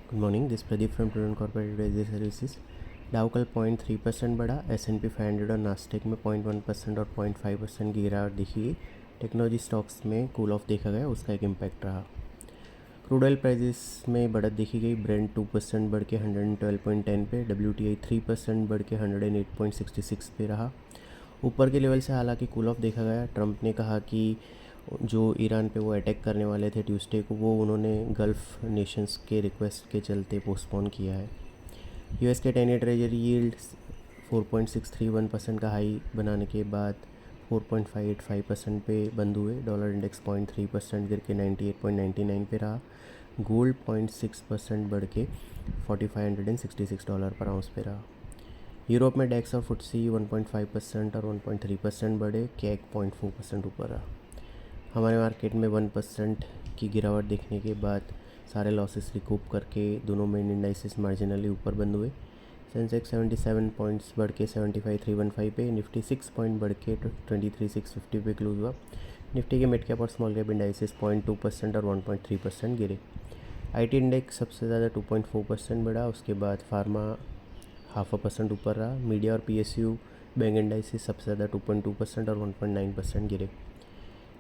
Good morning, this Pradeep from prudent corporate advisory services. डाउ कल 0.3% बढ़ा, S&P 500 और नास्टेक में 0.1% और 0.5% की गिरावट दिखी गई। टेक्नोलॉजी स्टॉक्स में कूल ऑफ देखा गया, उसका एक इम्पैक्ट रहा। क्रूड ऑयल प्राइजेस में बढ़त देखी गई। ब्रेंट 2% बढ़ के 112.10 पे, WTI 3% बढ़ के 108.66 पे रहा। ऊपर के लेवल से हालांकि कूल ऑफ देखा गया। ट्रंप ने कहा कि जो ईरान पे वो अटैक करने वाले थे ट्यूसडे को, वो उन्होंने गल्फ़ नेशंस के रिक्वेस्ट के चलते पोस्टपोन किया है। US के 10 ईयर ट्रेजरी यील्ड 4.631% का हाई बनाने के बाद 4.585% पे बंद हुए। डॉलर इंडेक्स 0.3% गिर के 98.99 पे रहा। गोल्ड 0.6% बढ़ के $4,566 पर आउंस पे रहा। यूरोप में डेक्स और फुटसी 1.5% और 1.3% बढ़े। कैक 0.4% ऊपर रहा। हमारे मार्केट में 1% की गिरावट देखने के बाद सारे लॉसेस रिकूप करके दोनों मेन इंडाइसेस मार्जिनली ऊपर बंद हुए। सेंसेक्स 77 पॉइंट्स बढ़ के 75,315 पे, निफ्टी 6 पॉइंट बढ़ के 23,650 पे क्लोज हुआ। निफ्टी के मिड कैप और स्मॉल कैप इंडाइसेस 0.2% और 1.3% गिरे। IT इंडेक्स सबसे ज़्यादा 2.4% बढ़ा, उसके बाद फार्मा 0.5% ऊपर रहा। मीडिया और PSU बैंक इंडाइसेस सबसे ज़्यादा 2.2% और 1.9% गिरे।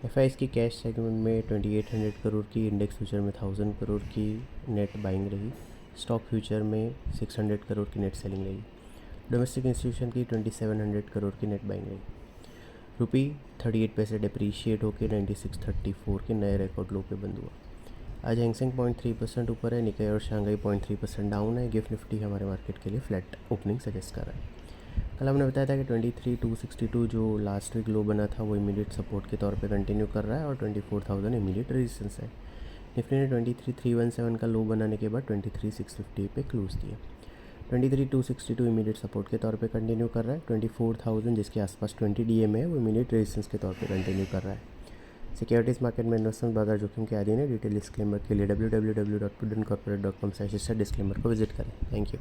FIs की कैश सेगमेंट में 2800 करोड़ की, इंडेक्स फ्यूचर में 1000 करोड़ की नेट बाइंग रही। स्टॉक फ्यूचर में 600 करोड़ की नेट सेलिंग रही। डोमेस्टिक इंस्टीट्यूशन की 2700 करोड़ की नेट बाइंग रही। रुपी 38 पैसे डिप्रीशिएट होकर 9634 के नए रिकॉर्ड लो पे बंद हुआ। आज हैंगसेंग 0.3% ऊपर है। निकाई और शंघाई 0.3% डाउन है। गिफ्ट निफ्टी हमारे मार्केट के लिए फ्लैट ओपनिंग सजेस्ट कर रहा है। कल हमने बताया था कि 23,262 जो लास्ट वीक लो बना था वो इमीडिएट सपोर्ट के तौर पे कंटिन्यू कर रहा है और 24,000 इमीडिएट रेजिस्टेंस है। निफ्टी ने 23,317 का लो बनाने के बाद 23,650 पे क्लोज दिया। 23,262 इमीडिएट सपोर्ट के तौर पे कंटिन्यू कर रहा है। 24,000 जिसके आसपास 20 DM है वो इमीडिएट रेजिस्टेंस के तौर पे कंटिन्यू कर रहा है। सिक्योरिटीज़ मार्केट में इन्वेस्टमेंट बाजार जोखिम के अधीन है। डिटेल डिस्क्लेमर के लिए www.prudentcorporate.com/डिस्क्लेमर को विजिट करें। Thank you.